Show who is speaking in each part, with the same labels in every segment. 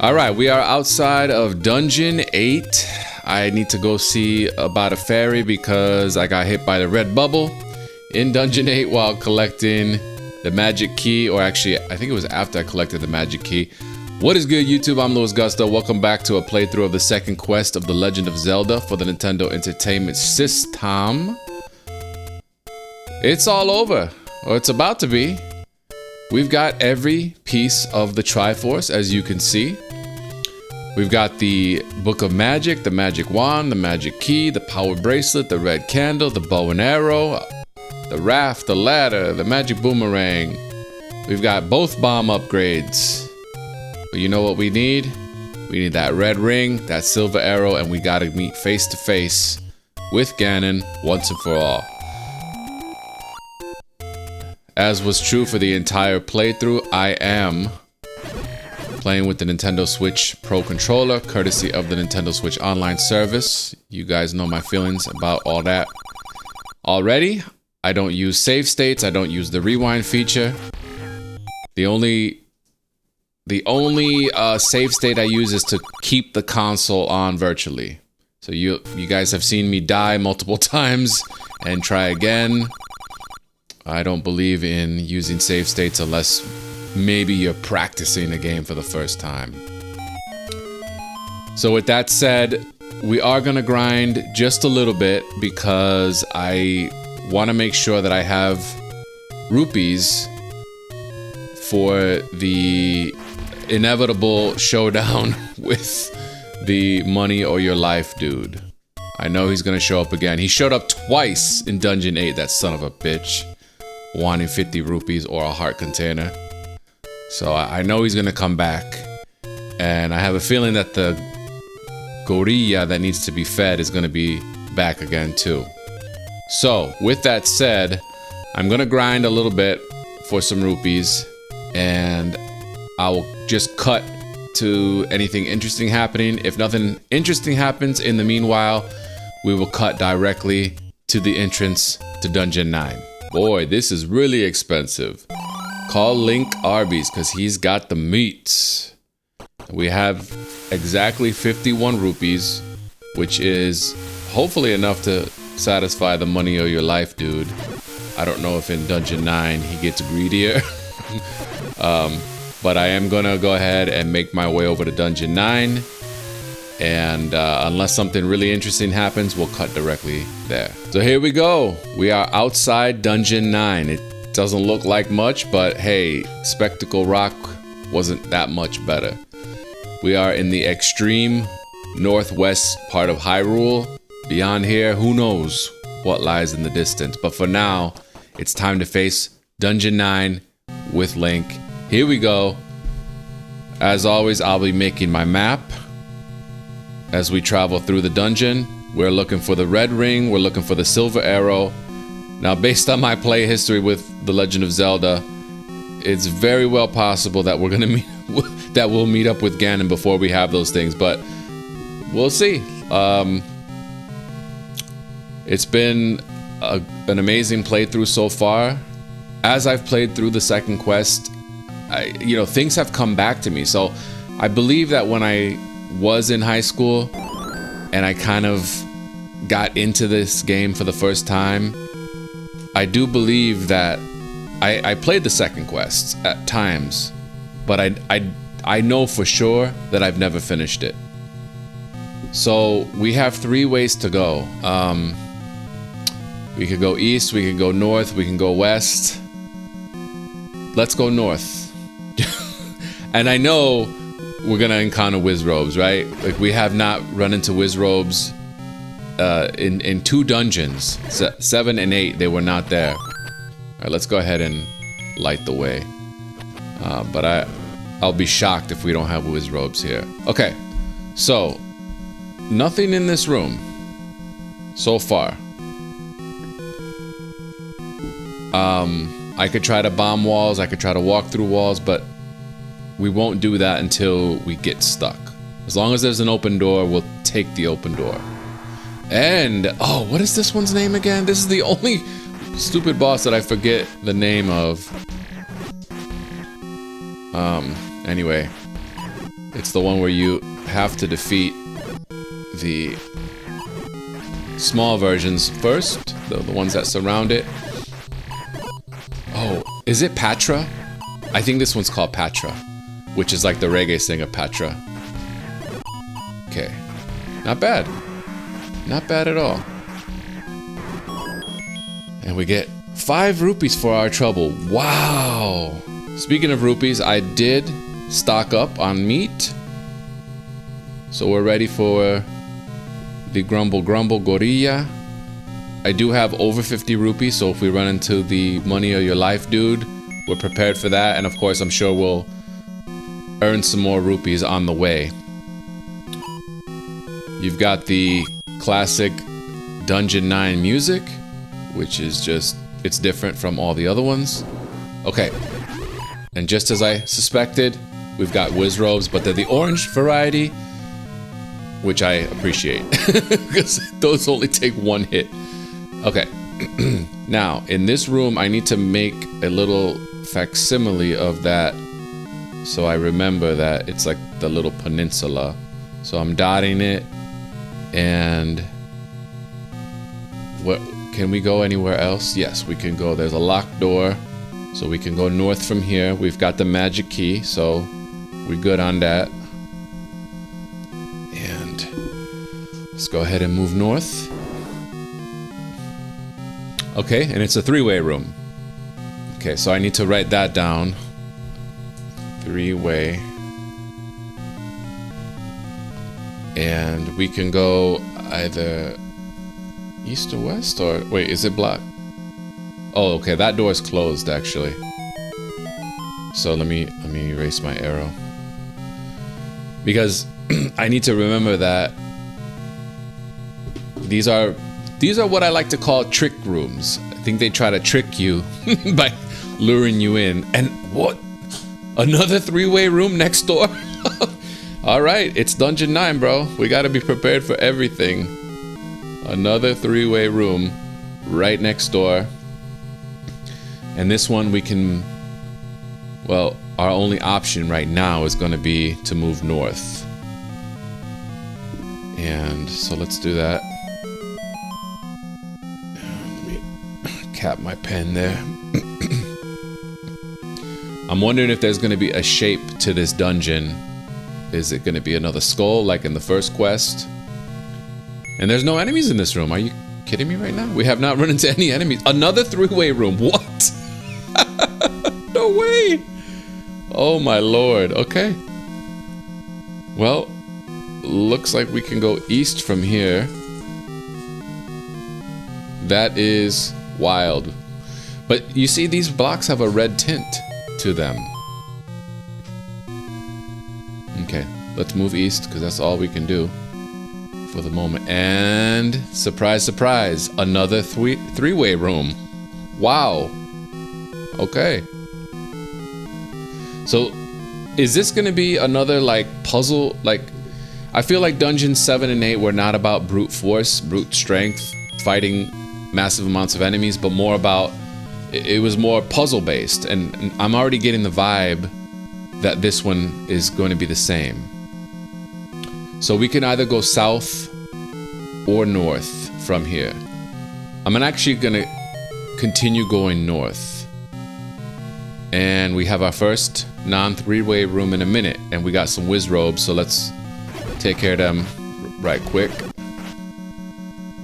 Speaker 1: All right, we are outside of Dungeon 8. I need to go see about a fairy because I got hit by the red bubble in Dungeon 8 while collecting the magic key, or actually, I think it was after I collected the magic key. What is good, YouTube? I'm Louis Gusto. Welcome back to a playthrough of the second quest of The Legend of Zelda for the Nintendo Entertainment System. It's all over, or it's about to be. We've got every piece of the Triforce, as you can see. We've got the Book of Magic, the Magic Wand, the Magic Key, the Power Bracelet, the Red Candle, the Bow and Arrow, the Raft, the Ladder, the Magic Boomerang. We've got both bomb upgrades. But you know what we need? We need that red ring, that silver arrow, and we gotta meet face to face with Ganon once and for all. As was true for the entire playthrough, I am playing with the Nintendo Switch Pro Controller, courtesy of the Nintendo Switch Online service. You guys know my feelings about all that already. I don't use save states. I don't use the rewind feature. The only save state I use is to keep the console on virtually. So you guys have seen me die multiple times and try again. I don't believe in using save states unless maybe you're practicing a game for the first time. So with that said, we are gonna grind just a little bit because I want to make sure that I have rupees for the inevitable showdown with the money or your life dude. I know he's gonna show up again. He showed up twice in Dungeon 8, that son of a bitch, wanting 50 rupees or a heart container. So I know he's gonna come back, and I have a feeling that the gorilla that needs to be fed is gonna be back again too. So with that said, I'm gonna grind a little bit for some rupees, and I'll just cut to anything interesting happening. If nothing interesting happens in the meanwhile, we will cut directly to the entrance to Dungeon 9. Boy, this is really expensive. Call Link Arby's because he's got the meats. We have exactly 51 rupees, which is hopefully enough to satisfy the money or your life dude. I don't know if in Dungeon 9 he gets greedier. But I am gonna go ahead and make my way over to Dungeon 9. And unless something really interesting happens, we'll cut directly there. So here we go. We are outside Dungeon 9. It doesn't look like much, but hey, Spectacle Rock wasn't that much better. We are in the extreme northwest part of Hyrule. Beyond here, who knows what lies in the distance. But for now, it's time to face Dungeon 9 with Link. Here we go. As always, I'll be making my map as we travel through the dungeon. We're looking for the red ring. We're looking for the silver arrow. Now, based on my play history with The Legend of Zelda, it's very well possible that we'll meet up with Ganon before we have those things, but we'll see. It's been an amazing playthrough so far. As I've played through the second quest, things have come back to me. So I believe that when I was in high school and I kind of got into this game for the first time, I do believe that I played the second quest at times, but I know for sure that I've never finished it. So we have 3 ways to go. We could go east, we could go north, we can go west. Let's go north. And I know we're gonna encounter Wizrobes, right? Like, we have not run into Wizrobes in 2 dungeons, 7 and 8. They were not there. All right, let's go ahead and light the way. But I'll be shocked if we don't have Wizrobes here. Okay, so nothing in this room so far. I could try to bomb walls, I could try to walk through walls, but we won't do that until we get stuck. As long as there's an open door, we'll take the open door. And, oh, what is this one's name again? This is the only stupid boss that I forget the name of. Anyway. It's the one where you have to defeat the small versions first, the ones that surround it. Oh, is it Patra? I think this one's called Patra, which is like the reggae singer Patra. Okay, not bad. Not bad at all. And we get 5 rupees for our trouble. Wow! Speaking of rupees, I did stock up on meat. So we're ready for the Grumble Gorilla. I do have over 50 rupees, so if we run into the money of your life dude, we're prepared for that. And of course, I'm sure we'll earn some more rupees on the way. You've got the classic Dungeon 9 music, which is just, it's different from all the other ones. Okay, and just as I suspected, we've got whiz robes, but they're the orange variety, which I appreciate, because those only take 1 hit. Okay, now, in this room, I need to make a little facsimile of that, so I remember that it's like the little peninsula. So I'm dotting it, and what, can we go anywhere else? Yes, we can go. There's a locked door, so we can go north from here. We've got the magic key, so we're good on that. And let's go ahead and move north. Okay, and it's a 3-way room. Okay, so I need to write that down. 3-way. And we can go either east or west, or wait, is it blocked? Oh, okay, that door is closed actually. So let me erase my arrow, because I need to remember that these are what I like to call trick rooms. I think they try to trick you by luring you in. And what? Another 3-way room next door? All right, it's Dungeon 9, bro. We got to be prepared for everything. Another 3-way room right next door. And this one we can, well, our only option right now is going to be to move north. And so let's do that. Let me cap my pen there. I'm wondering if there's going to be a shape to this dungeon. Is it going to be another skull like in the first quest? And there's no enemies in this room. Are you kidding me right now? We have not run into any enemies. Another 3-way room. What? No way. Oh my lord. Okay. Well, looks like we can go east from here. That is wild. But you see, these blocks have a red tint to them. Okay, let's move east, because that's all we can do for the moment. And surprise, surprise, another 3-way room. Wow. Okay. So is this going to be another like puzzle? Like, I feel like Dungeons 7 and 8 were not about brute force, brute strength, fighting massive amounts of enemies, but more about, it was more puzzle based. And I'm already getting the vibe that this one is going to be the same. So we can either go south or north from here. I'm actually gonna continue going north. And we have our first non-3-way room in a minute, and we got some whiz robes, so let's take care of them right quick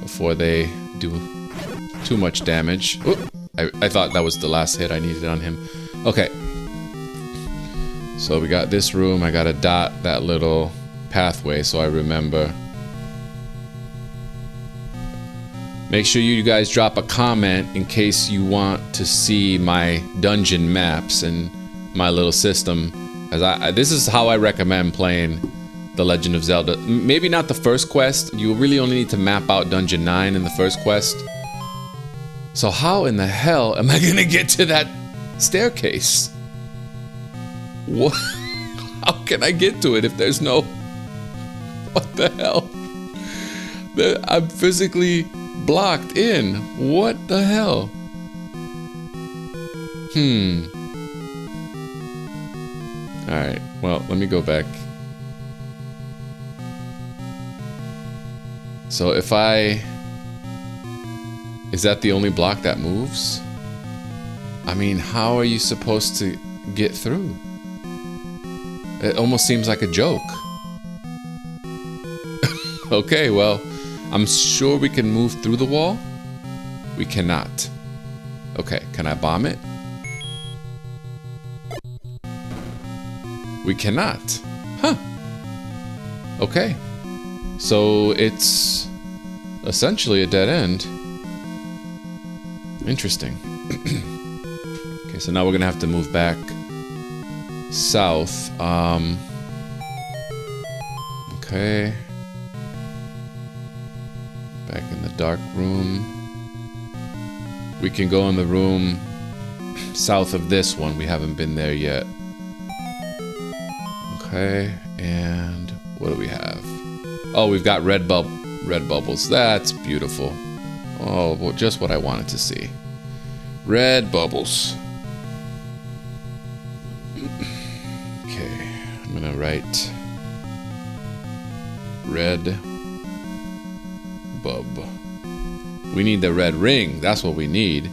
Speaker 1: before they do too much damage. Oop, I thought that was the last hit I needed on him. Okay. So we got this room. I gotta dot that little pathway so I remember. Make sure you guys drop a comment in case you want to see my dungeon maps and my little system. As this is how I recommend playing The Legend of Zelda. Maybe not the first quest. You really only need to map out Dungeon 9 in the first quest. So how in the hell am I gonna get to that staircase? What? How can I get to it if there's no... What the hell? I'm physically blocked in. What the hell? Alright, well, let me go back So if I... Is that the only block that moves? I mean, how are you supposed to get through? It almost seems like a joke. Okay, well, I'm sure we can move through the wall. We cannot. Okay, can I bomb it? We cannot. Huh. Okay. So it's essentially a dead end. Interesting. Okay, so now we're gonna have to move back south. Okay. Back in the dark room. We can go in the room south of this one. We haven't been there yet. Okay, and what do we have? Oh, we've got red bubbles. That's beautiful. Oh, well, just what I wanted to see. Red bubbles. Okay, I'm gonna write red bub. We need the red ring. That's what we need.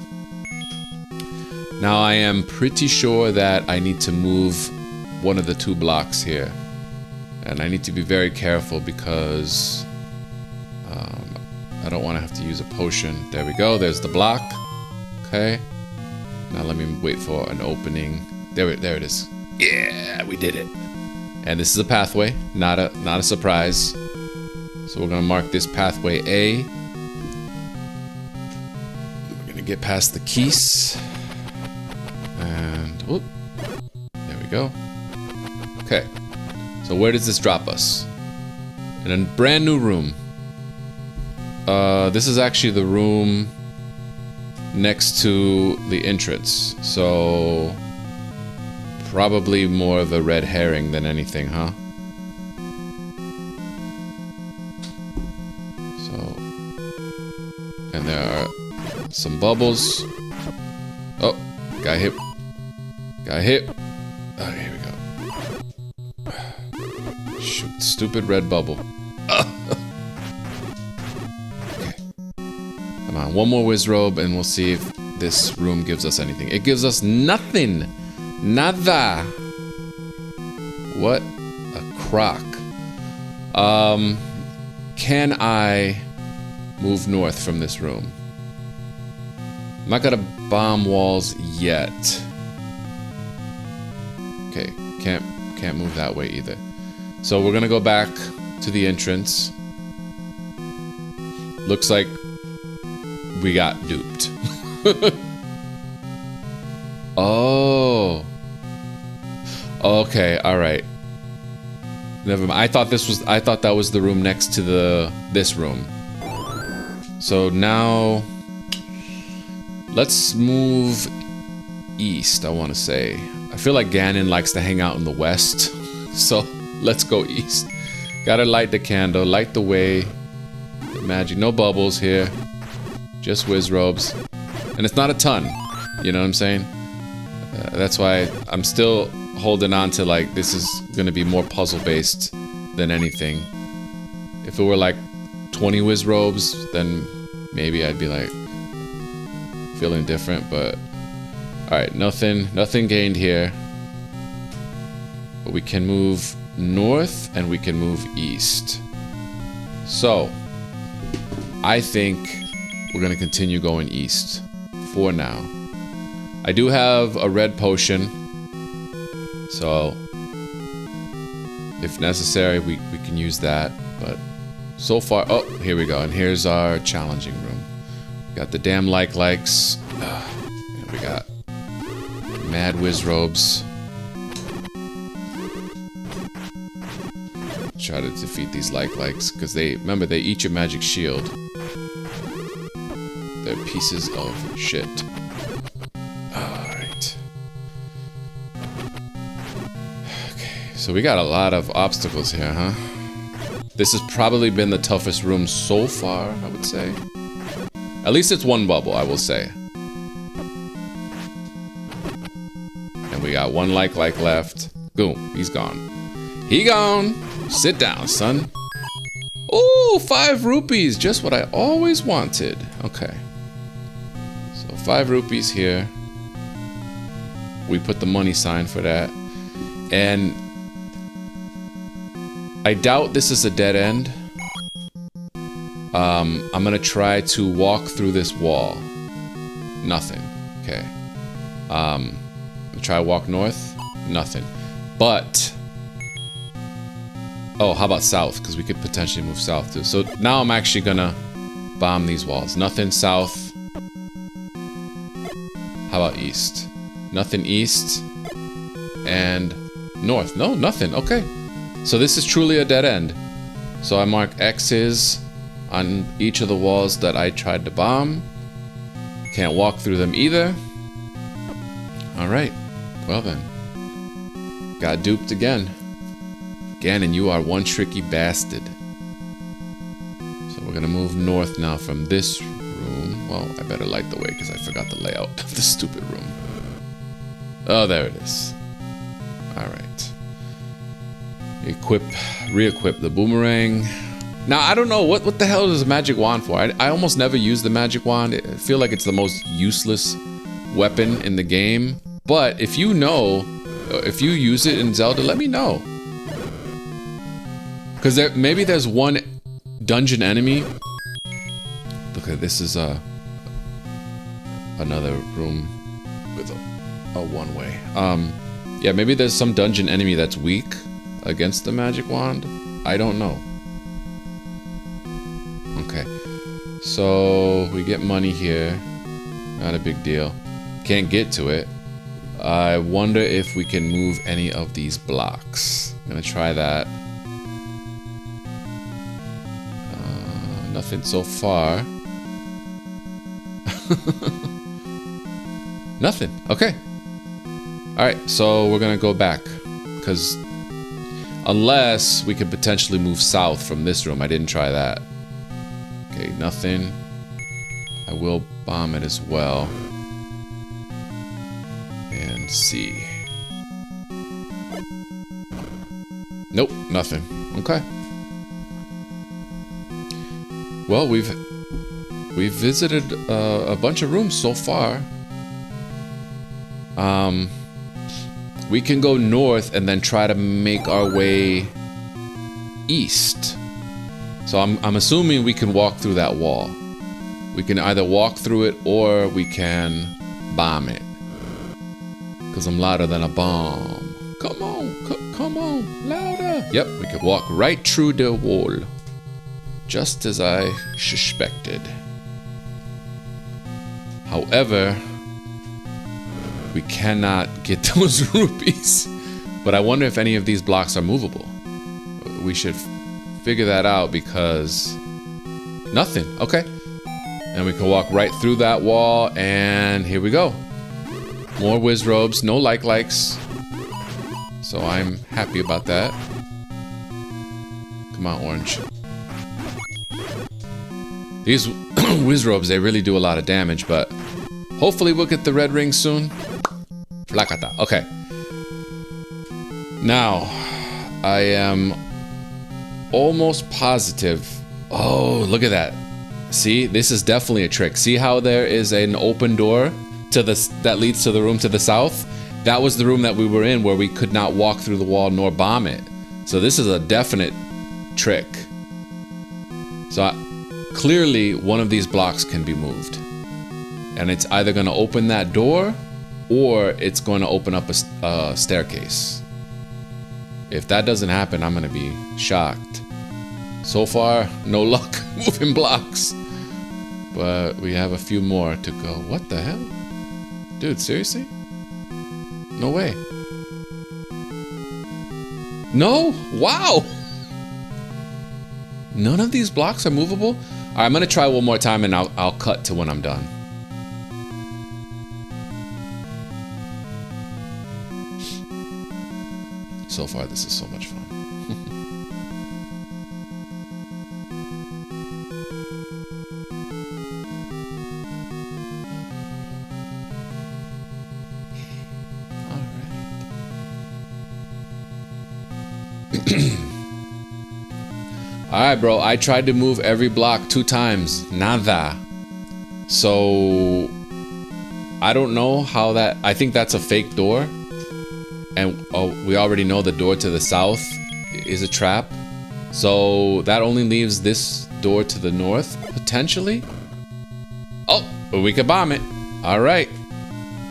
Speaker 1: Now I am pretty sure that I need to move one of the 2 blocks here. And I need to be very careful because I don't want to have to use a potion. There we go. There's the block. Okay. Now let me wait for an opening. There it is. Yeah, we did it. And this is a pathway, not a surprise. So we're gonna mark this pathway A. We're gonna get past the keys. And whoop. There we go. Okay. So where does this drop us? In a brand new room. This is actually the room next to the entrance. So probably more of a red herring than anything, huh? So, and there are some bubbles. Oh, got hit. Got hit. Oh, here we go. Shoot, stupid red bubble. Okay. Come on, one more Wizrobe and we'll see if this room gives us anything. It gives us nothing. Nada. What a crock. Can I move north from this room? I'm not gonna bomb walls yet. Okay, can't move that way either. So we're gonna go back to the entrance. Looks like we got duped. Oh. Okay, alright. Never mind. I thought that was the room next to this room. So now let's move east, I wanna say. I feel like Ganon likes to hang out in the west. So let's go east. Gotta light the candle, light the way. The magic, no bubbles here. Just Wizrobes. And it's not a ton. You know what I'm saying? That's why I'm still holding on to, like, this is gonna be more puzzle based than anything. If it were like 20 Wizrobes, then maybe I'd be like feeling different, but alright, nothing gained here. But we can move north and we can move east. So I think we're gonna continue going east for now. I do have a red potion, so if necessary we can use that, but so far, oh, here we go, and here's our challenging room. Got the damn likes. And we got mad Wizrobes. Try to defeat these likes, because remember, they eat your magic shield. They're pieces of shit. Alright. Okay, so we got a lot of obstacles here, huh? This has probably been the toughest room so far, I would say. At least it's one bubble, I will say. And we got one like left. Boom, he's gone. He gone! Sit down, son. Oh, 5 rupees. Just what I always wanted. Okay. So 5 rupees here. We put the money sign for that. And I doubt this is a dead end. I'm gonna try to walk through this wall. Nothing. Okay. Try to walk north. Nothing. But... oh, how about south? Because we could potentially move south too. So now I'm actually gonna bomb these walls. Nothing south. How about east? Nothing east. And north. No, nothing. Okay. So this is truly a dead end. So I mark X's on each of the walls that I tried to bomb. Can't walk through them either. Alright. Well then. Got duped again. Ganon, you are one tricky bastard. So we're gonna move north now from this room. Well, I better light the way because I forgot the layout of the stupid room. Oh, there it is. Alright. Re-equip the boomerang. Now, I don't know, what the hell is a magic wand for? I almost never use the magic wand. I feel like it's the most useless weapon in the game. But if you know, if you use it in Zelda, let me know. Because maybe there's one dungeon enemy. Look at this is another room with a one-way. Yeah, maybe there's some dungeon enemy that's weak against the magic wand. I don't know. Okay, so we get money here. Not a big deal. Can't get to it. I wonder if we can move any of these blocks. I'm gonna try that. Nothing so far. Nothing. Okay. Alright, so we're gonna go back. Because unless we could potentially move south from this room. I didn't try that. Okay, nothing. I will bomb it as well. And see. Nope, nothing. Okay. Well, we've visited a bunch of rooms so far. We can go north and then try to make our way east. So I'm assuming we can walk through that wall. We can either walk through it or we can bomb it. Because I'm louder than a bomb. Come on, come on, louder. Yep, we can walk right through the wall. Just as I suspected. However, we cannot get those rupees. But I wonder if any of these blocks are movable. We should figure that out because... nothing. Okay. And we can walk right through that wall and here we go. More whiz robes. No likes. So I'm happy about that. Come on, orange. These whiz robes, they really do a lot of damage, but hopefully we'll get the red ring soon. Flakata. Okay. Now, I am almost positive. Oh, look at that. See, this is definitely a trick. See how there is an open door to that leads to the room to the south? That was the room that we were in where we could not walk through the wall nor bomb it. So this is a definite trick. So clearly one of these blocks can be moved. And it's either going to open that door or it's going to open up a staircase. If that doesn't happen, I'm going to be shocked. So far, no luck moving blocks. But we have a few more to go. What the hell? Dude, seriously? No way. No? Wow! None of these blocks are movable? Alright, I'm gonna try one more time and I'll cut to when I'm done. So far, this is so much fun. Alright, bro. I tried to move every block 2 times. Nada. So... I don't know how that... I think that's a fake door. And we already know the door to the south is a trap. So that only leaves this door to the north, potentially? Oh, but we could bomb it. Alright.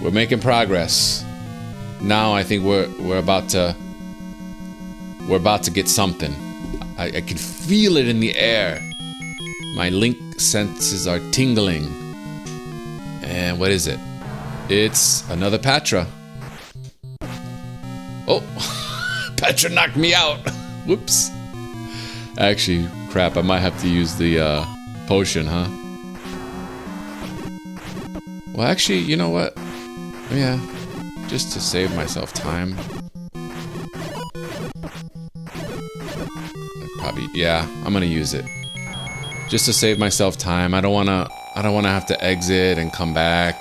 Speaker 1: We're making progress. Now I think we're about to get something. I can feel it in the air. My link senses are tingling. And what is it? It's another Patra. Oh, Patra knocked me out. Whoops. Actually, crap, I might have to use the potion, huh? Well, actually, you know what? Yeah, just to save myself time. Probably, yeah, I'm gonna use it. Just to save myself time. I don't wanna have to exit and come back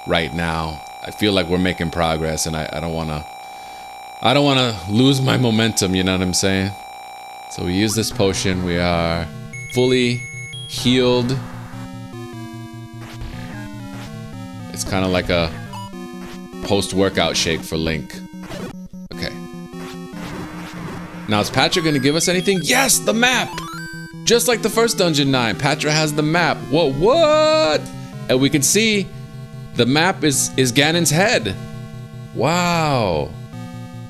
Speaker 1: right now. I feel like we're making progress, and I don't wanna lose my momentum. You know what I'm saying? So we use this potion. We are fully healed. It's kind of like a post-workout shake for Link. Okay. Now, is Patra gonna give us anything? Yes, the map! Just like the first Dungeon 9, Patra has the map. Whoa, what? And we can see the map is Ganon's head. Wow.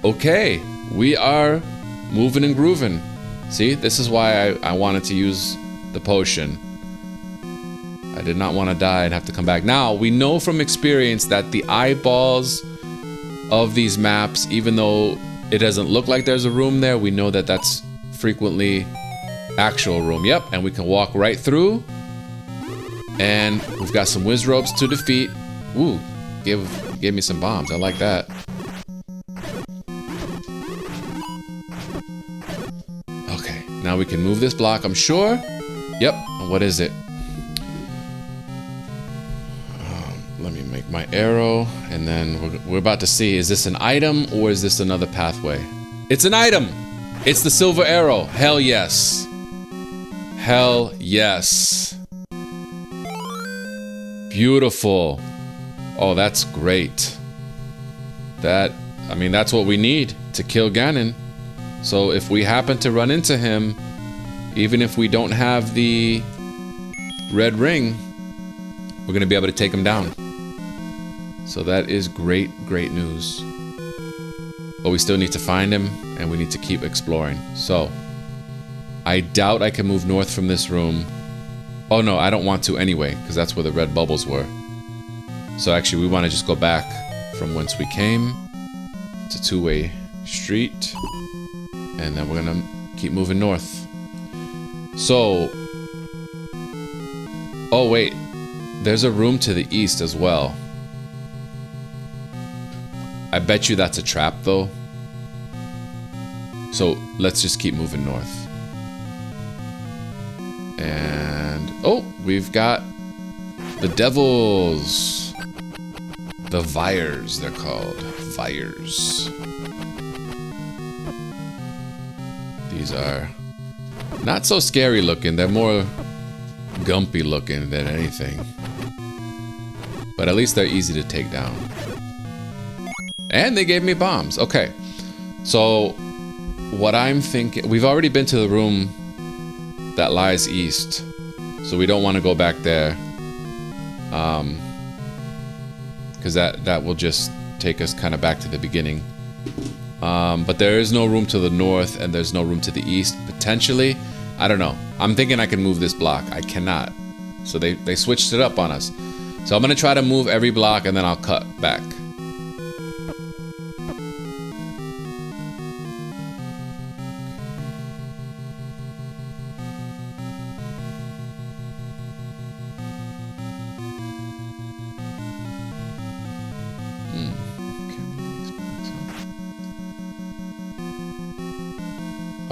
Speaker 1: Okay, we are moving and grooving. See, this is why I wanted to use the potion. I did not want to die and have to come back. Now, we know from experience that the eyeballs of these maps, even though it doesn't look like there's a room there, we know that that's frequently actual room. Yep, and we can walk right through. And we've got some whiz ropes to defeat. Ooh, gave me some bombs. I like that. Okay, now we can move this block, I'm sure. Yep, and what is it? Let me make my arrow, and then we're about to see, is this an item or is this another pathway? It's an item! It's the silver arrow. Hell yes. Hell yes. Beautiful. Oh, that's great. I mean, that's what we need to kill Ganon. So if we happen to run into him, even if we don't have the red ring, we're gonna be able to take him down. So that is great, great news. But we still need to find him, and we need to keep exploring. So, I doubt I can move north from this room. Oh no, I don't want to anyway, because that's where the red bubbles were. So actually, we want to just go back from whence we came. It's a two-way street. And then we're gonna keep moving north. So... oh wait, there's a room to the east as well. I bet you that's a trap, though. So, let's just keep moving north. And... oh, we've got the devils. The Vyres, they're called. Vyres. These are not so scary looking. They're more gumpy looking than anything. But at least they're easy to take down. And they gave me bombs. Okay. So, what I'm thinking... we've already been to the room that lies east. So we don't want to go back there. Because that will just take us kind of back to the beginning. But there is no room to the north, and there's no room to the east. Potentially. I don't know. I'm thinking I can move this block. I cannot. So they switched it up on us. So I'm going to try to move every block, and then I'll cut back.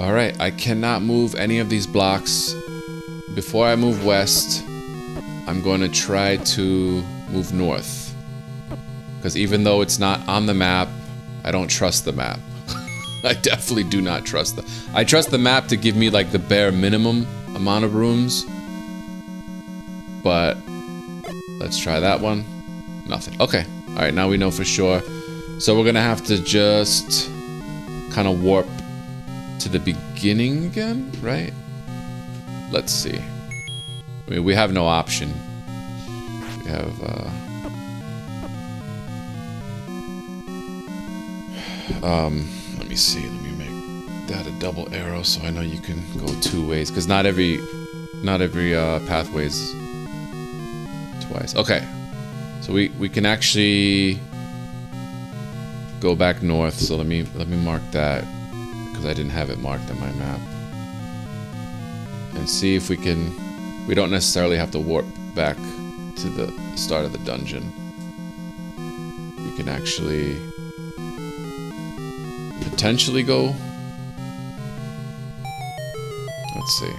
Speaker 1: Alright, I cannot move any of these blocks. Before I move west, I'm going to try to move north. Because even though it's not on the map, I don't trust the map. I definitely do not trust the... I trust the map to give me, like, the bare minimum amount of rooms. But... let's try that one. Nothing. Okay. Alright, now we know for sure. So we're gonna have to just... kind of warp to the beginning again, right? Let's see. I mean, we have no option. We have, let me see. Let me make that a double arrow so I know you can go 2 ways. Because not every pathway is twice. Okay. So we can actually go back north. So let me mark that. Because I didn't have it marked on my map. And see if we can... we don't necessarily have to warp back to the start of the dungeon. We can actually... potentially go... let's see.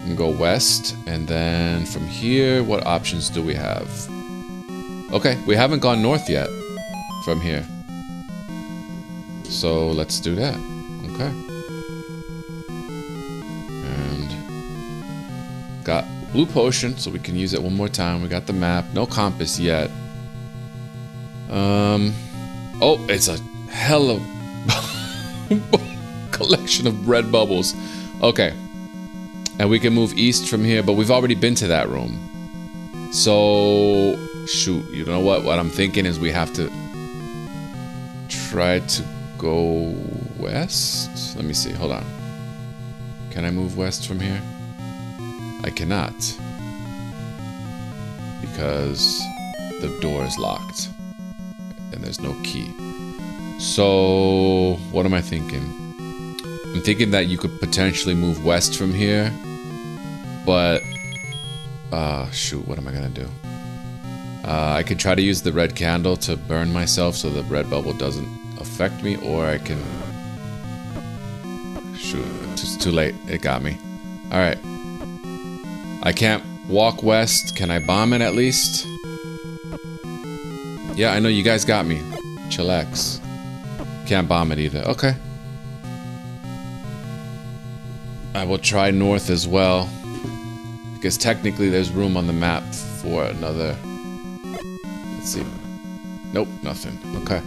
Speaker 1: We can go west, and then from here, what options do we have? Okay, we haven't gone north yet from here. So let's do that. Okay. And got blue potion, so we can use it one more time. We got the map. No compass yet. Oh, it's a hell of collection of red bubbles. Okay. And we can move east from here, but we've already been to that room. So, shoot, you know what? What I'm thinking is we have to try to go west. Let me see, hold on. Can I move west from here? I cannot. Because the door is locked. And there's no key. So, what am I thinking? I'm thinking that you could potentially move west from here. But, shoot, what am I gonna do? I could try to use the red candle to burn myself so the red bubble doesn't affect me, or I can... shoot, it's too late. It got me. Alright. I can't walk west. Can I bomb it at least? Yeah, I know you guys got me. Chillax. Can't bomb it either. Okay. I will try north as well. Because technically there's room on the map for another... let's see. Nope, nothing. Okay.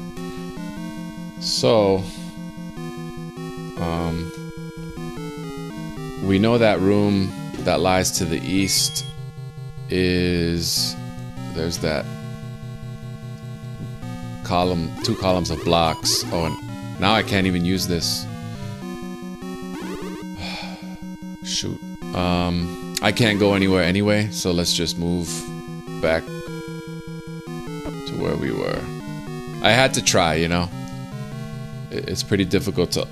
Speaker 1: So... we know that room that lies to the east is... there's that... column, 2 columns of blocks. Oh, and now I can't even use this. Shoot. I can't go anywhere anyway, so let's just move back to where we were. I had to try, you know. It's pretty difficult to,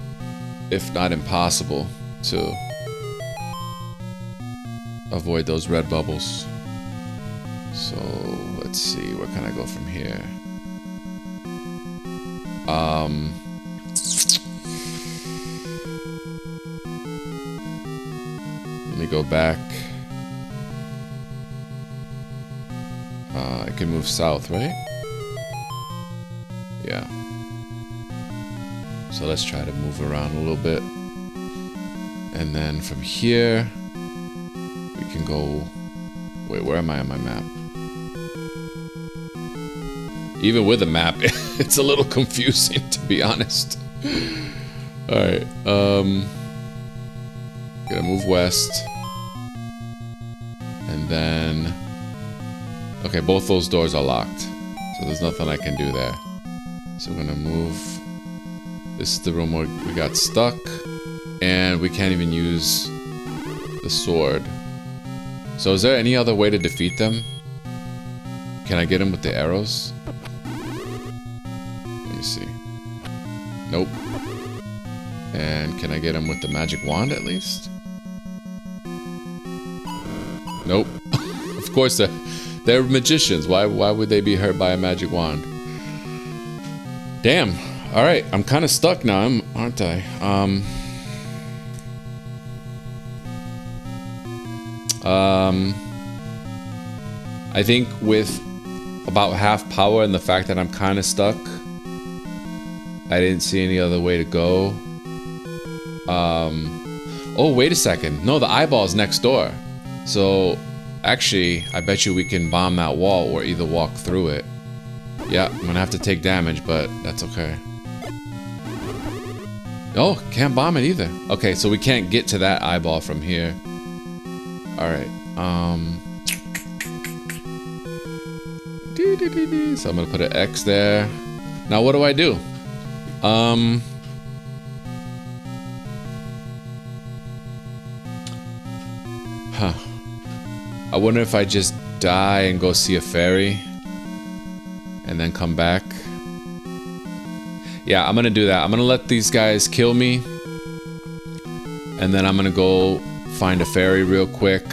Speaker 1: if not impossible, to avoid those red bubbles. So, let's see, where can I go from here? Let me go back. I can move south, right? Yeah. So let's try to move around a little bit. And then from here, we can go... wait, where am I on my map? Even with a map, it's a little confusing, to be honest. Alright, gonna move west. And then... okay, both those doors are locked. So there's nothing I can do there. So we're gonna move... this is the room where we got stuck. And we can't even use the sword. So is there any other way to defeat them? Can I get them with the arrows? Let me see. Nope. And can I get him with the magic wand at least? Nope. Of course they're magicians. Why would they be hurt by a magic wand? Damn. Alright, I'm kind of stuck now, aren't I? I think with about half power and the fact that I'm kind of stuck, I didn't see any other way to go. Oh, wait a second. No, the eyeball's next door. So, actually, I bet you we can bomb that wall or either walk through it. Yeah, I'm gonna have to take damage, but that's okay. Oh, can't bomb it either. Okay, so we can't get to that eyeball from here. Alright, so I'm gonna put an X there. Now what do I do? I wonder if I just die and go see a fairy and then come back. Yeah, I'm gonna do that. I'm gonna let these guys kill me and then I'm gonna go find a fairy real quick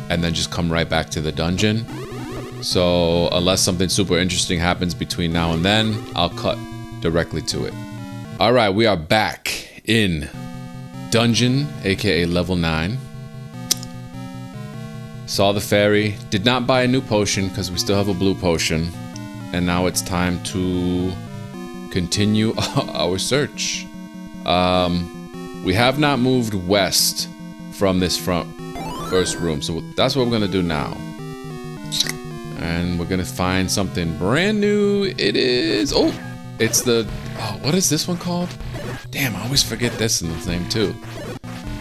Speaker 1: and then just come right back to the dungeon. So unless something super interesting happens between now and then, I'll cut directly to it. Alright, we are back in dungeon, aka level 9. Saw the fairy, did not buy a new potion because we still have a blue potion. And now it's time to continue our search. We have not moved west from this first room, so that's what we're gonna do now. And we're gonna find something brand new. It is, oh, it's the, oh, what is this one called? Damn, I always forget this in the name too.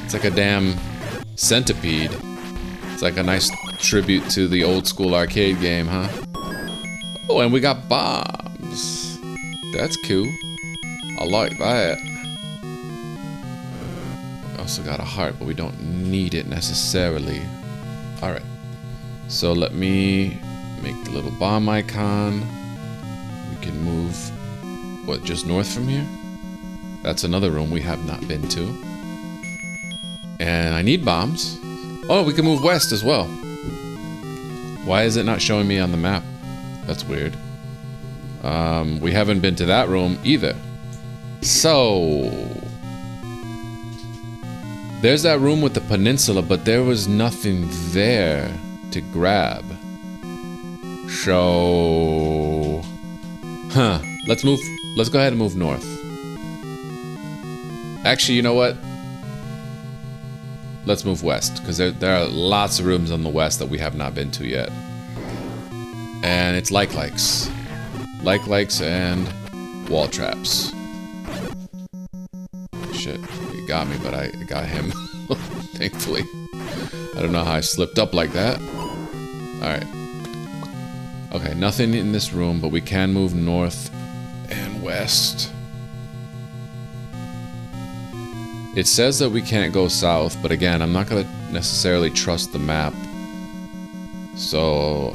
Speaker 1: It's like a damn centipede. It's like a nice tribute to the old school arcade game, huh? Oh, and we got bombs. That's cool. I like that. We also got a heart, but we don't need it necessarily. Alright. So let me make the little bomb icon. We can move, what, just north from here? That's another room we have not been to. And I need bombs. Oh, we can move west as well. Why is it not showing me on the map? That's weird. We haven't been to that room either. So there's that room with the peninsula, but there was nothing there to grab. So, let's move. Let's go ahead and move north. Actually, you know what? Let's move west, because there are lots of rooms on the west that we have not been to yet. And it's like-likes. Like-likes and wall traps. Shit, he got me, but I got him. Thankfully. I don't know how I slipped up like that. Alright. Okay, nothing in this room, but we can move north and west. It says that we can't go south, but again, I'm not gonna necessarily trust the map. So,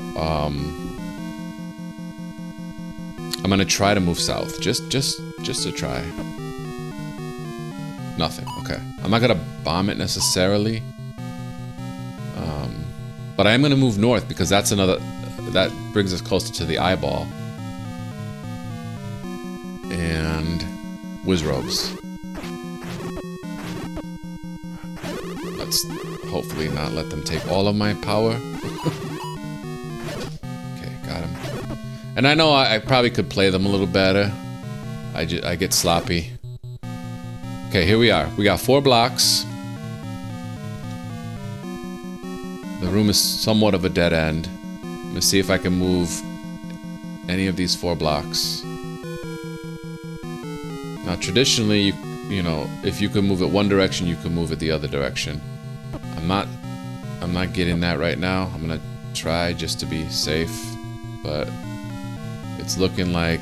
Speaker 1: I'm gonna try to move south, just to try. Nothing. Okay, I'm not gonna bomb it necessarily. But I am gonna move north because that's another. That brings us closer to the eyeball. And Wizrobes. Let's hopefully not let them take all of my power. Okay, got him. And I know I probably could play them a little better. I get sloppy. Okay, here we are. We got 4 blocks. The room is somewhat of a dead end. I'm gonna see if I can move any of these 4 blocks. Now, traditionally, you know, if you can move it one direction, you can move it the other direction. I'm not getting that right now. I'm gonna try just to be safe, but it's looking like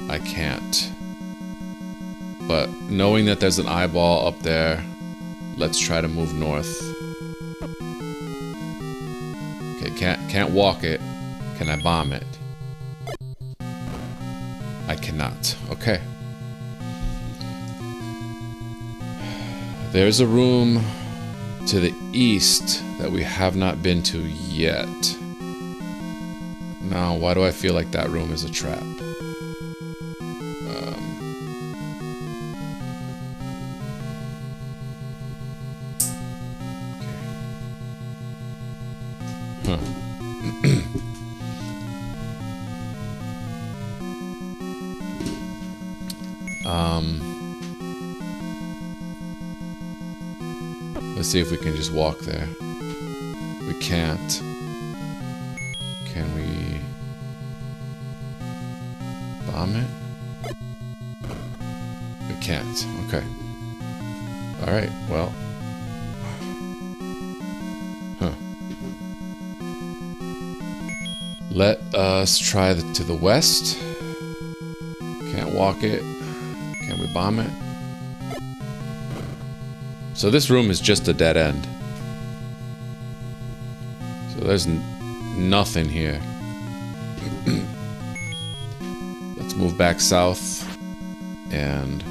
Speaker 1: I can't. But knowing that there's an eyeball up there, let's try to move north. Okay, can't walk it. Can I bomb it? I cannot. Okay. There's a room to the east that we have not been to yet. Now, why do I feel like that room is a trap? Let's see if we can just walk there. We can't. Can we bomb it? We can't. Okay. Alright, well. Huh. Let us try to the west. Can't walk it. Can we bomb it? So this room is just a dead end. So there's nothing here. Let's move back south. And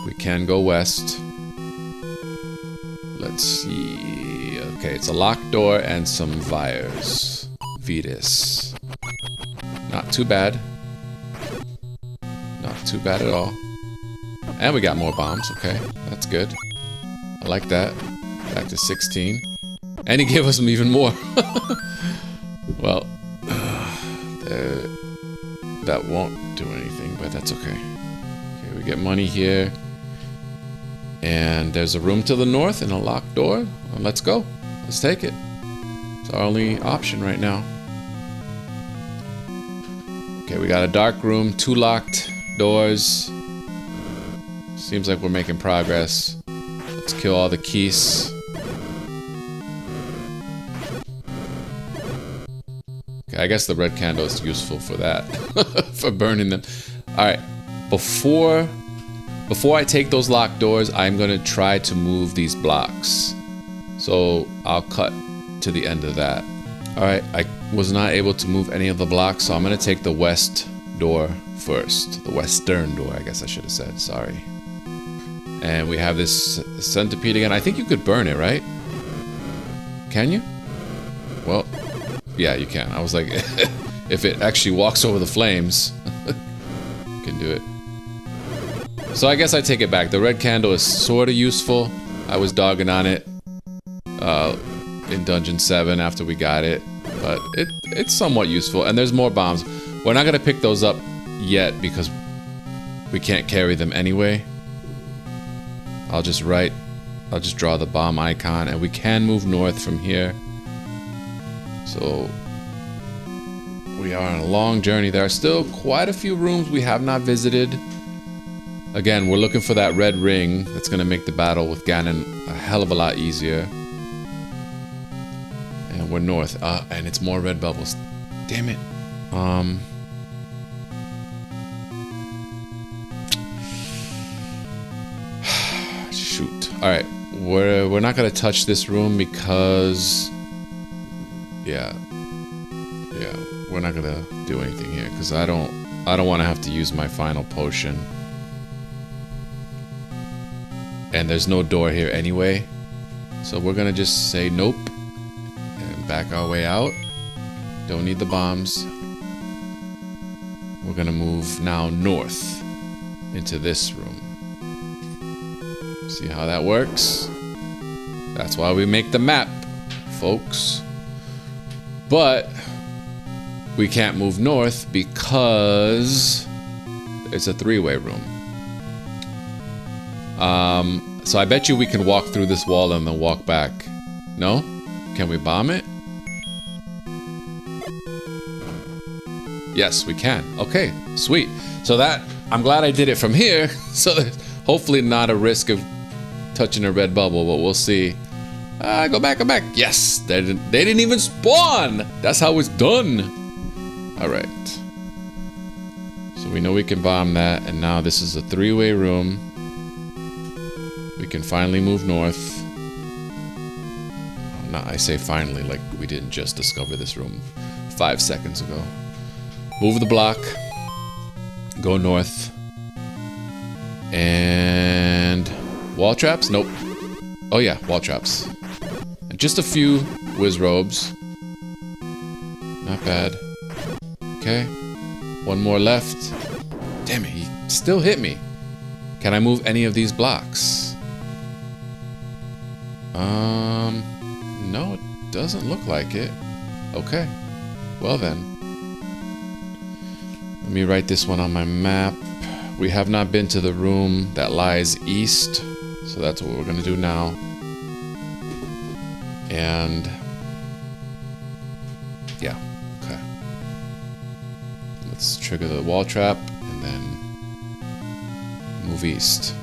Speaker 1: we can go west. Let's see. Okay, it's a locked door and some wires. Vetus. Not too bad. Not too bad at all. And we got more bombs. Okay, that's good. I like that. Back to 16. And he gave us some even more. Well, that won't do anything, but that's okay. Okay, we get money here. And there's a room to the north and a locked door. Well, let's go. Let's take it. It's our only option right now. Okay, we got a dark room, 2 locked doors. Seems like we're making progress. Let's kill all the keys. Okay, I guess the red candle is useful for that. For burning them. Alright, before I take those locked doors, I'm gonna try to move these blocks. So I'll cut to the end of that. Alright, I was not able to move any of the blocks, so I'm gonna take the west door first. The western door, I guess I should have said, sorry. And we have this centipede again. I think you could burn it, right? Can you? Well, yeah, you can. I was like, if it actually walks over the flames, you can do it. So I guess I take it back. The red candle is sort of useful. I was dogging on it in Dungeon 7 after we got it. But it's somewhat useful. And there's more bombs. We're not going to pick those up yet because we can't carry them anyway. I'll just draw the bomb icon, and we can move north from here. So we are on a long journey. There are still quite a few rooms we have not visited. Again, we're looking for that red ring that's going to make the battle with Ganon a hell of a lot easier. And we're north. And it's more red bubbles. Damn it. Shoot. Alright. We're not going to touch this room because... Yeah, we're not gonna do anything here because I don't want to have to use my final potion. And there's no door here anyway, so we're gonna just say nope and back our way out. Don't need the bombs. We're gonna move now north into this room. See how that works? That's why we make the map, folks. But we can't move north because it's a 3-way room. So I bet you we can walk through this wall and then walk back. No? Can we bomb it? Yes, we can. Okay, sweet. So that, I'm glad I did it from here. So there's hopefully not a risk of touching a red bubble, but we'll see. Go back, go back. Yes, they didn't even spawn. That's how it's done. All right. So we know we can bomb that, and now this is a 3-way room. We can finally move north. Oh, no, I say finally, like we didn't just discover this room 5 seconds ago. Move the block. Go north. And wall traps? Nope. Oh yeah, wall traps. And just a few whiz robes. Not bad. Okay. One more left. Damn it, he still hit me. Can I move any of these blocks? No, it doesn't look like it. Okay. Well then. Let me write this one on my map. We have not been to the room that lies east, So that's what we're gonna do now. And yeah, okay. Let's trigger the wall trap and then move east.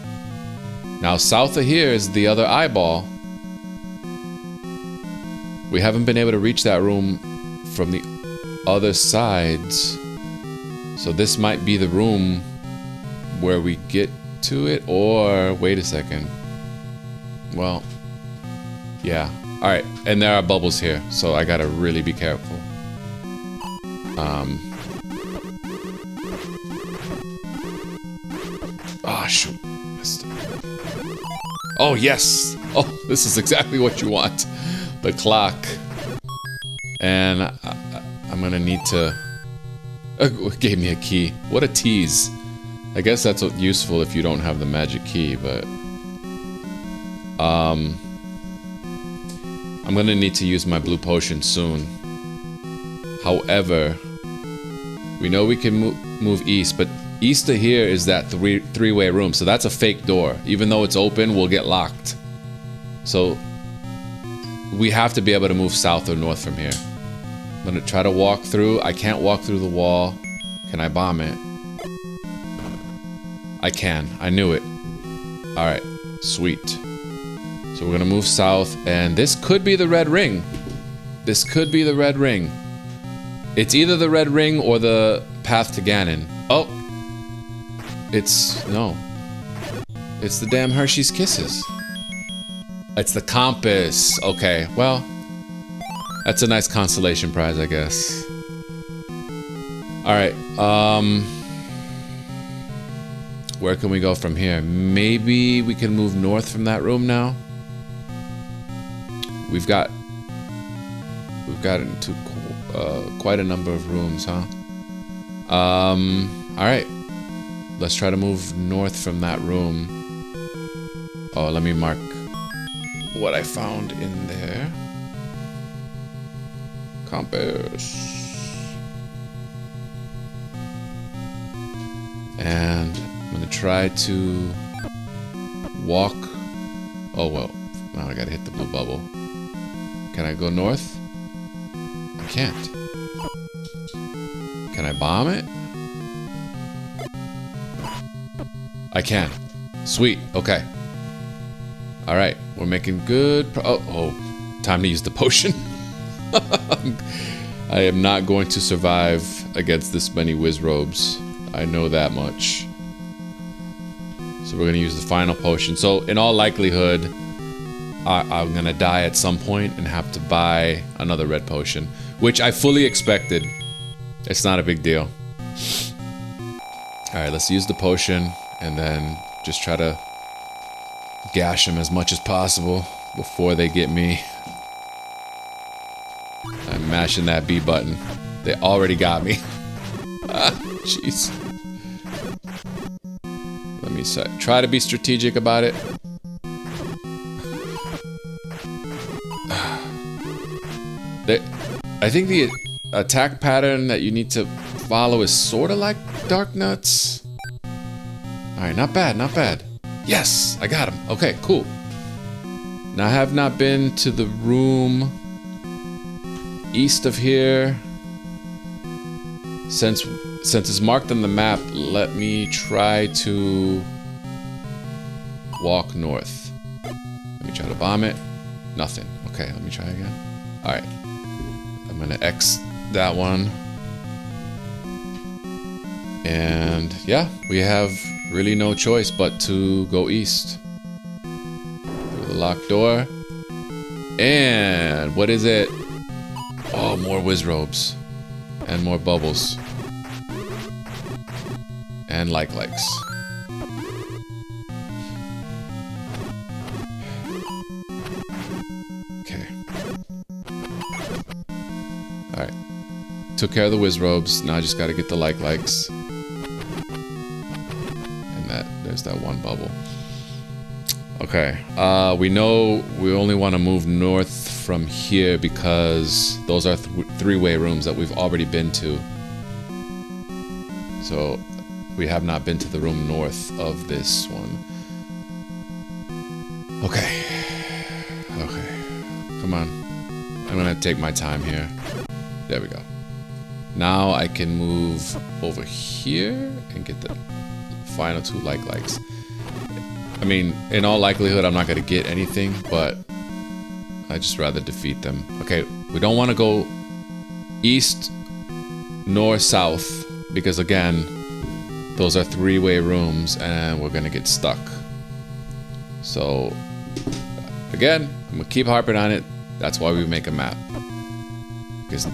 Speaker 1: Now south of here is the other eyeball. We haven't been able to reach that room from the other sides. So this might be the room where we get to it, or wait a second. Well, yeah. All right, and there are bubbles here, so I gotta really be careful. Oh, shoot. Oh, yes. Oh, this is exactly what you want. The clock. And I'm gonna need to... It gave me a key. What a tease. I guess that's useful if you don't have the magic key, but... I'm gonna need to use my blue potion soon. However, we know we can move east, but east of here is that three-way room, so that's a fake door. Even though it's open, we'll get locked. So we have to be able to move south or north from here. I'm gonna try to walk through. I can't walk through the wall. Can I bomb it? I can. I knew it. Alright. Sweet. So we're gonna move south, and this could be the red ring. This could be the red ring. It's either the red ring or the path to Ganon. Oh! No. It's the damn Hershey's Kisses. It's the compass. Okay, well, that's a nice consolation prize, I guess. Alright, where can we go from here? Maybe we can move north from that room now? We've got into quite a number of rooms, huh? Alright. Let's try to move north from that room. Oh, let me mark what I found in there. Compass. And I'm gonna try to walk. Oh, well. Now I gotta hit the blue bubble. Can I go north? I can't. Can I bomb it? I can. Sweet. Okay. Alright. We're making good oh. Time to use the potion. I am not going to survive against this many Wizrobes. I know that much. So we're going to use the final potion. So in all likelihood, I'm going to die at some point and have to buy another red potion, which I fully expected. It's not a big deal. Alright, let's use the potion and then just try to gash them as much as possible before they get me. I'm mashing that B button. They already got me. Jeez. Let me try to be strategic about it. I think the attack pattern that you need to follow is sort of like Dark Nuts. Alright, not bad, not bad. Yes, I got him. Okay, cool. Now I have not been to the room east of here. Since it's marked on the map, let me try to walk north. Let me try to bomb it. Nothing. Okay, let me try again. Alright. I'm gonna X that one. And yeah, we have really no choice but to go east. Through the locked door. And what is it? Oh, more Wizrobes. And more bubbles. And likes. Okay. Alright. Took care of the Wizrobes. Now I just gotta get the likes. There's that one bubble. Okay, we know we only want to move north from here because those are three-way rooms that we've already been to. So we have not been to the room north of this one. Come on. I'm gonna take my time here. There we go. Now I can move over here and get the final 2 likes. I mean, in all likelihood, I'm not gonna get anything, but I'd just rather defeat them. Okay, we don't want to go east, north, south, because again, those are 3-way rooms and we're gonna get stuck. So, again, I'm gonna keep harping on it. That's why we make a map. Because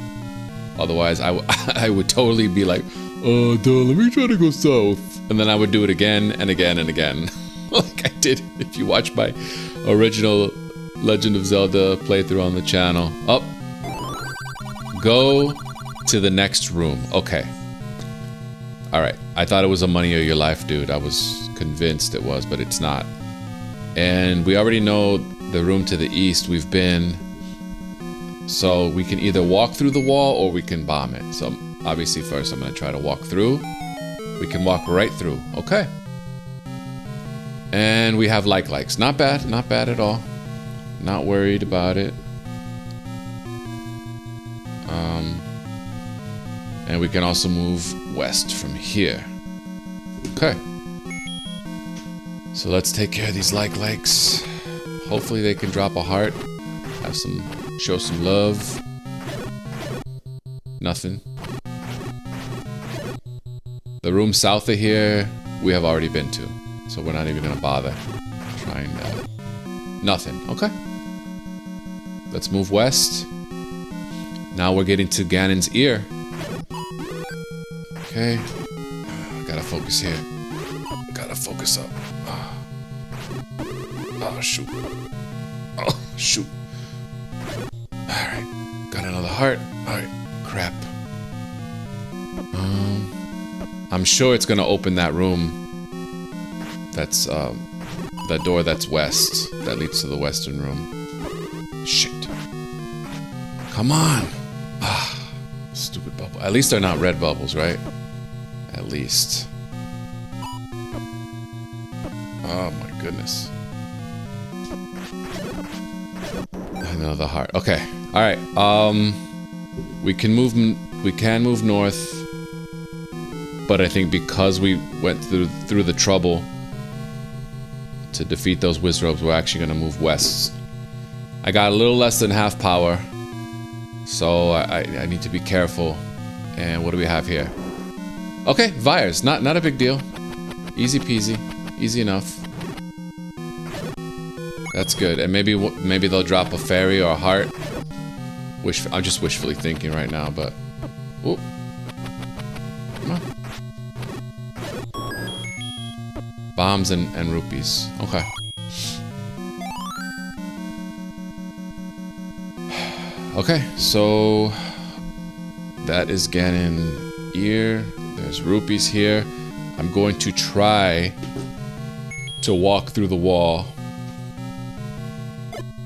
Speaker 1: otherwise, I would totally be like, oh, duh, let me try to go south. And then I would do it again and again and again. Like I did if you watch my original Legend of Zelda playthrough on the channel. Up. Go to the next room. Okay. Alright. I thought it was a money or your life, dude. I was convinced it was, but it's not. And we already know the room to the east we've been. So we can either walk through the wall or we can bomb it. So obviously first I'm going to try to walk through. We can walk right through. Okay. And we have likes. Not bad. Not bad at all. Not worried about it. And we can also move west from here. Okay. So let's take care of these likes. Hopefully they can drop a heart. Have some, show some love. Nothing. The room south of here, we have already been to. So we're not even gonna bother trying that. Nothing. Okay. Let's move west. Now we're getting to Ganon's ear. Okay. Gotta focus here. Gotta focus up. Oh, shoot. Oh, shoot. Alright. Got another heart. Alright. Crap. I'm sure it's gonna open that room. That's, that door that's west. That leads to the western room. Shit. Come on. Ah, stupid bubble. At least they're not red bubbles, right? At least. Oh my goodness. Another heart. Okay. All right. We can move north, but I think because we went through the trouble to defeat those wizards, we're actually gonna move west. I got a little less than half power, so I need to be careful. And what do we have here? Okay, Vires. Not a big deal. Easy peasy. Easy enough. That's good. And maybe they'll drop a fairy or a heart. I'm just wishfully thinking right now, but... Ooh. Come on. Bombs and rupees. Okay. Okay, so... That is Ganon ear. There's rupees here. I'm going to try to walk through the wall.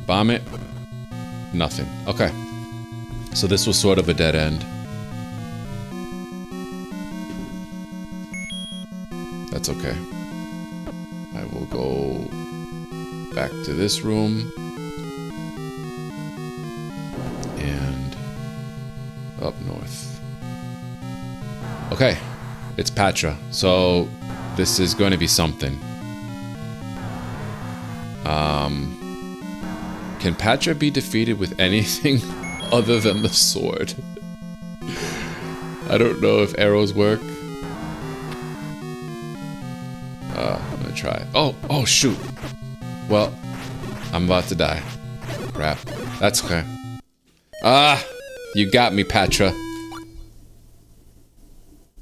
Speaker 1: Bomb it. Nothing. Okay. So this was sort of a dead end. That's okay. I will go back to this room. And up north. Okay. It's Patra. So this is going to be something. Can Patra be defeated with anything other than the sword? I don't know if arrows work. I'm gonna try. Oh shoot. Well, I'm about to die. Crap. That's okay. Ah, you got me, Patra.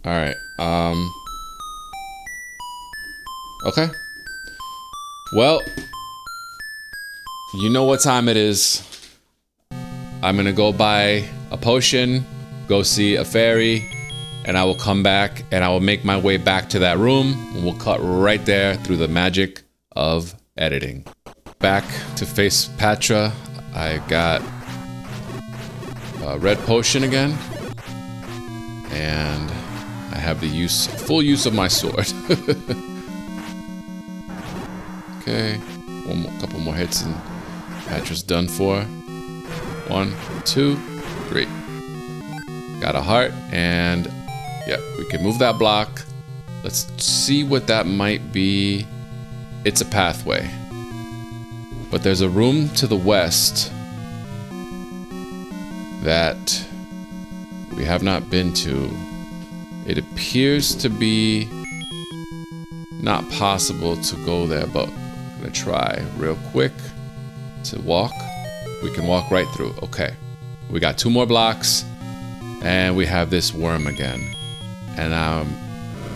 Speaker 1: Alright, okay. Well, you know what time it is. I'm gonna go buy a potion, go see a fairy, and I will come back and I will make my way back to that room and we'll cut right there through the magic of editing. Back to face Patra. I got a red potion again. And I have the full use of my sword. Okay, couple more hits and Patra's done for. 1, 2, 3. Got a heart, and yeah, we can move that block. Let's see what that might be. It's a pathway. But there's a room to the west that we have not been to. It appears to be not possible to go there, but I'm gonna try real quick to walk. We can walk right through. Okay. We got 2 more blocks, and we have this worm again. And I'm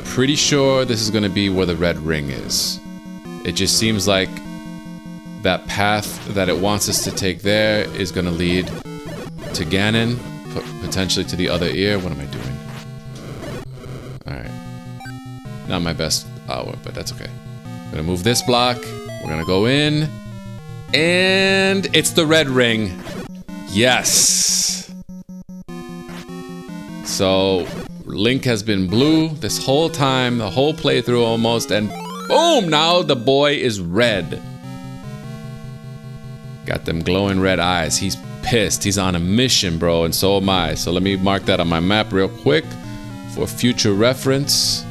Speaker 1: pretty sure this is gonna be where the red ring is. It just seems like that path that it wants us to take there is gonna lead to Ganon, potentially to the other ear. What am I doing? Alright. Not my best hour, but that's okay. I'm gonna move this block. We're gonna go in. And it's the red ring. Yes. So Link has been blue this whole time, the whole playthrough almost, and boom, now the boy is red. Got them glowing red eyes. He's pissed. He's on a mission, bro, and so am I. So let me mark that on my map real quick for future reference.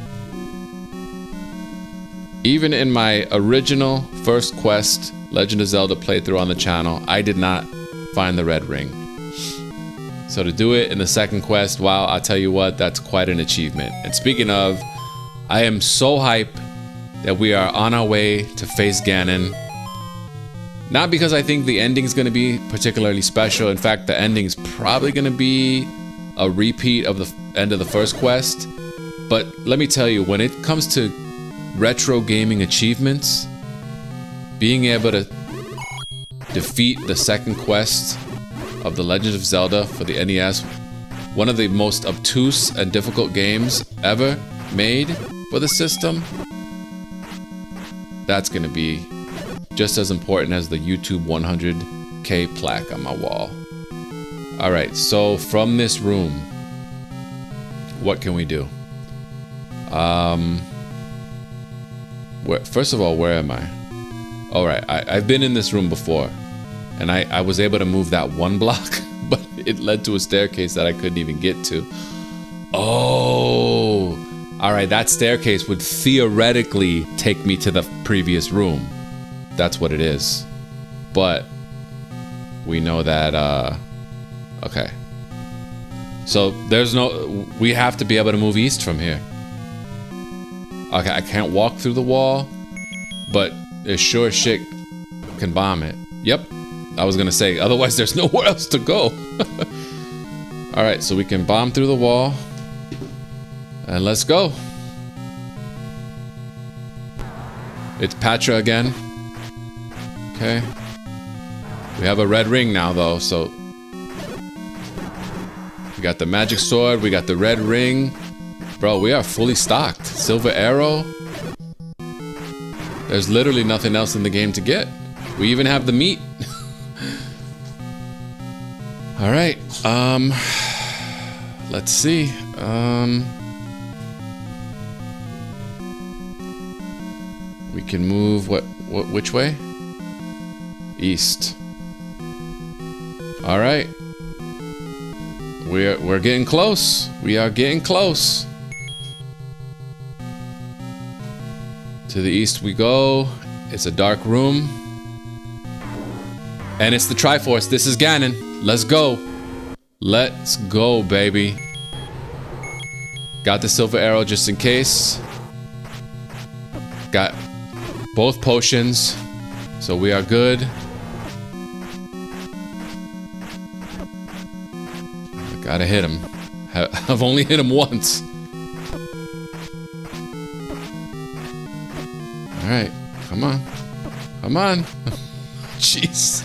Speaker 1: Even in my original first quest, Legend of Zelda playthrough on the channel, I did not find the red ring. So to do it in the second quest, wow, I'll tell you what, that's quite an achievement. And speaking of, I am so hyped that we are on our way to face Ganon. Not because I think the ending's gonna be particularly special. In fact, the ending's probably gonna be a repeat of the end of the first quest. But let me tell you, when it comes to retro gaming achievements, being able to defeat the second quest of The Legend of Zelda for the NES, one of the most obtuse and difficult games ever made for the system, that's gonna be just as important as the YouTube 100K plaque on my wall. Alright, so from this room, what can we do? First of all, where am I? Alright, I've been in this room before, and I was able to move that 1 block, but it led to a staircase that I couldn't even get to. Oh! Alright, that staircase would theoretically take me to the previous room. That's what it is. But we know that, okay. So there's no, we have to be able to move east from here. Okay, I can't walk through the wall, but it sure as shit can bomb it. Yep, I was gonna say, otherwise there's nowhere else to go. Alright, so we can bomb through the wall. And let's go. It's Patra again. Okay. We have a red ring now though, so we got the magic sword, we got the red ring. Bro, we are fully stocked. Silver arrow. There's literally nothing else in the game to get. We even have the meat. Alright, let's see. We can move which way? East. All right. We're getting close. We are getting close. To the east we go. It's a dark room. And it's the Triforce. This is Ganon. Let's go. Let's go, baby. Got the silver arrow just in case. Got both potions. So we are good. I gotta hit him. I've only hit him once. Alright, come on. Come on. Jeez.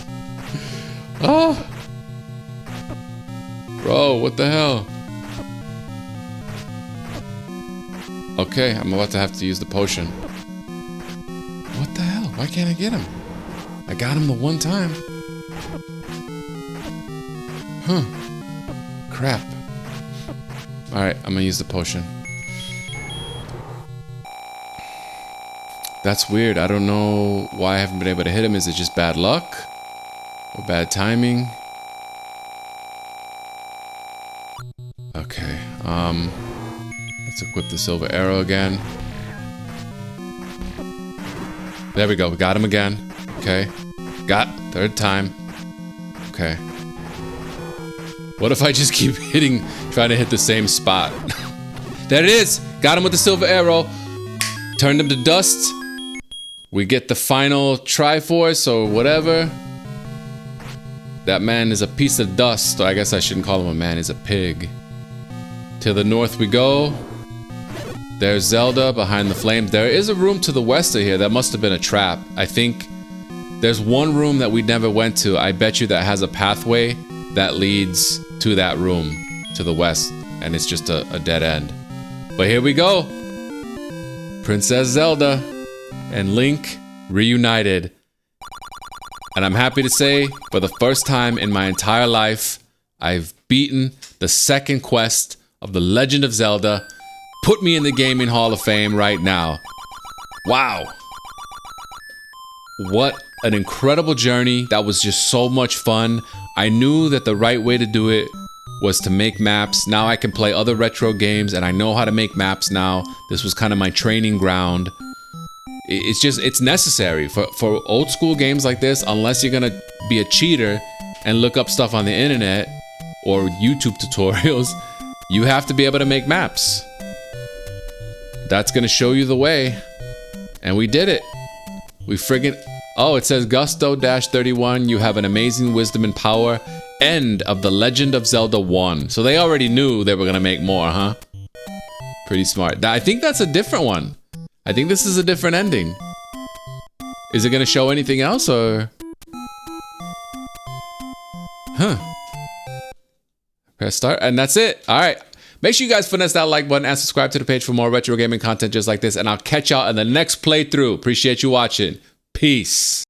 Speaker 1: Oh. Bro, what the hell? Okay, I'm about to have to use the potion. What the hell? Why can't I get him? I got him the one time. Huh. Crap. Alright, I'm gonna use the potion. That's weird. I don't know why I haven't been able to hit him. Is it just bad luck? Or bad timing? Let's equip the silver arrow again. There we go. We got him again. Okay. Got third time. Okay. What if I just keep trying to hit the same spot? There it is. Got him with the silver arrow. Turned him to dust. We get the final Triforce or whatever. That man is a piece of dust. Or I guess I shouldn't call him a man. He's a pig. To the north we go. There's Zelda behind the flames. There is a room to the west of here. That must have been a trap. I think there's one room that we never went to. I bet you that has a pathway that leads to that room to the west. And it's just a dead end. But here we go. Princess Zelda and Link reunited. And I'm happy to say, for the first time in my entire life, I've beaten the second quest of The Legend of Zelda. Put me in the Gaming Hall of Fame right now. Wow. What an incredible journey. That was just so much fun. I knew that the right way to do it was to make maps. Now I can play other retro games and I know how to make maps now. This was kind of my training ground. It's necessary for old school games like this, unless you're gonna be a cheater and look up stuff on the internet or YouTube tutorials. You have to be able to make maps. That's gonna show you the way. And we did it. We friggin'... Oh, it says Gusto-31, you have an amazing wisdom and power. End of The Legend of Zelda 1. So they already knew they were gonna make more, huh? Pretty smart. I think that's a different one. I think this is a different ending. Is it gonna show anything else, or... Huh. Press start, and that's it. Alright. Make sure you guys finesse that like button and subscribe to the page for more retro gaming content just like this, and I'll catch y'all in the next playthrough. Appreciate you watching. Peace.